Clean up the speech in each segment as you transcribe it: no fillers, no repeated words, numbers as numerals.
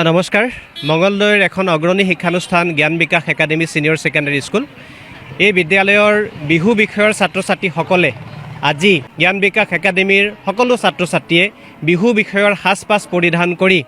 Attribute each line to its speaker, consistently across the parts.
Speaker 1: নমস্কাৰ মঙ্গলদৈৰ এখন অগ্ৰণী শিক্ষানুষ্ঠান জ্ঞান বিকাশ একাডেমী ছিনিয়ৰ ছেকেণ্ডাৰী স্কুল এই বিদ্যালয়ৰ বিহু বিষয়ৰ ছাত্ৰ ছাত্ৰীসকলে আজি জ্ঞান বিকাশ একাডেমীৰ সকলো ছাত্ৰ ছাত্ৰীয়ে বিহু বিষয়ৰ সাজ-পাজ পৰিধান কৰি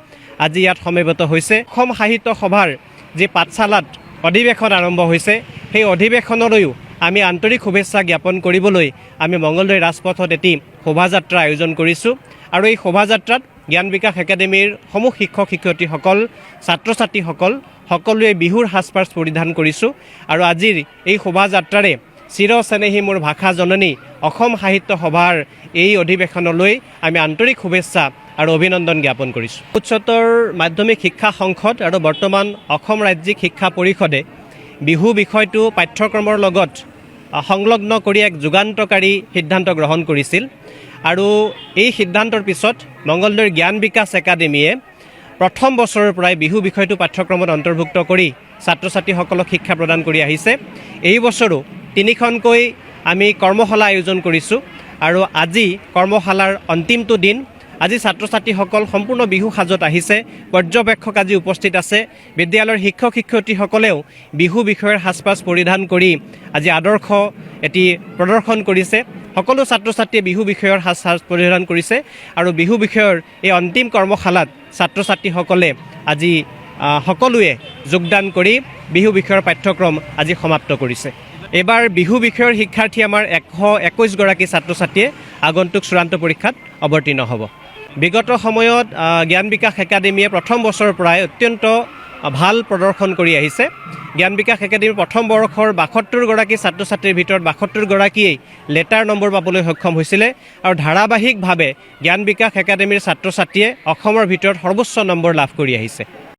Speaker 1: আজি ইয়াত সমবেত হৈছে। অসম সাহিত্য সভাৰ যি পাঠশালাত অধিৱেশন আৰম্ভ হৈছে সেই অধিৱেশনলৈও আমি আন্তৰিক শুভেচ্ছা জ্ঞাপন কৰিবলৈ আমি মঙ্গলদৈ ৰাজপথত এটি শোভাযাত্ৰা আয়োজন কৰিছোঁ আৰু এই শোভাযাত্ৰাত জ্ঞান বিকাশ একাডেমীৰ সমূহ শিক্ষক শিক্ষয়িত্ৰীসকল ছাত্ৰ ছাত্ৰীসকল সকলোৱে বিহুৰ সাজপাৰ পৰিধান কৰিছোঁ আৰু আজিৰ এই শোভাযাত্ৰাৰে চিৰচেনেহী মোৰ ভাষা জননী অসম সাহিত্য সভাৰ এই অধিৱেশনলৈ আমি আন্তৰিক শুভেচ্ছা আৰু অভিনন্দন জ্ঞাপন কৰিছোঁ। উচ্চতৰ মাধ্যমিক শিক্ষা সংসদ আৰু বৰ্তমান অসম ৰাজ্যিক শিক্ষা পৰিষদে বিহু বিষয়টো পাঠ্যক্ৰমৰ লগত সংলগ্ন কৰি এক যুগান্তকাৰী সিদ্ধান্ত গ্ৰহণ কৰিছিল আৰু এই সিদ্ধান্তৰ পিছত মঙ্গলদৈৰ জ্ঞান বিকাশ একাডেমীয়ে প্ৰথম বছৰৰ পৰাই বিহু বিষয়টো পাঠ্যক্ৰমত অন্তৰ্ভুক্ত কৰি ছাত্ৰ ছাত্ৰীসকলক শিক্ষা প্ৰদান কৰি আহিছে। এই বছৰো 3খনকৈ আমি কৰ্মশালা আয়োজন কৰিছোঁ আৰু আজি কৰ্মশালাৰ অন্তিমটো দিন। আজি ছাত্ৰ ছাত্ৰীসকল সম্পূৰ্ণ বিহু সাজত আহিছে, পৰ্যবেক্ষক আজি উপস্থিত আছে। বিদ্যালয়ৰ শিক্ষক শিক্ষয়িত্ৰীসকলেও বিহু বিষয়ৰ সাজপাজ পৰিধান কৰি আজি আদৰ্শ এটি প্ৰদৰ্শন কৰিছে। সকলো ছাত্ৰ ছাত্ৰীয়ে বিহু বিষয়ৰ সাজ পৰিধান কৰিছে আৰু বিহু বিষয়ৰ এই অন্তিম কৰ্মশালাত ছাত্ৰ ছাত্ৰীসকলে আজি সকলোৱে যোগদান কৰি বিহু বিষয়ৰ পাঠ্যক্ৰম আজি সমাপ্ত কৰিছে। এইবাৰ বিহু বিষয়ৰ শিক্ষাৰ্থী আমাৰ 121গৰাকী ছাত্ৰ ছাত্ৰীয়ে আগন্তুক চূড়ান্ত পৰীক্ষাত অৱতীৰ্ণ হ'ব। বিগত সময়ত জ্ঞান বিকাশ একাডেমীয়ে প্ৰথম বছৰৰ পৰাই অত্যন্ত ভাল প্ৰদৰ্শন কৰি আহিছে। জ্ঞান বিকাশ একাডেমীৰ প্ৰথম বৰ্ষৰ 72গৰাকী ছাত্ৰ ছাত্ৰীৰ ভিতৰত 72গৰাকীয়েই লেটাৰ নম্বৰ পাবলৈ সক্ষম হৈছিলে আৰু ধাৰাবাহিকভাৱে জ্ঞান বিকাশ একাডেমীৰ ছাত্ৰ ছাত্ৰীয়ে অসমৰ ভিতৰত সৰ্বোচ্চ নম্বৰ লাভ কৰি আহিছে।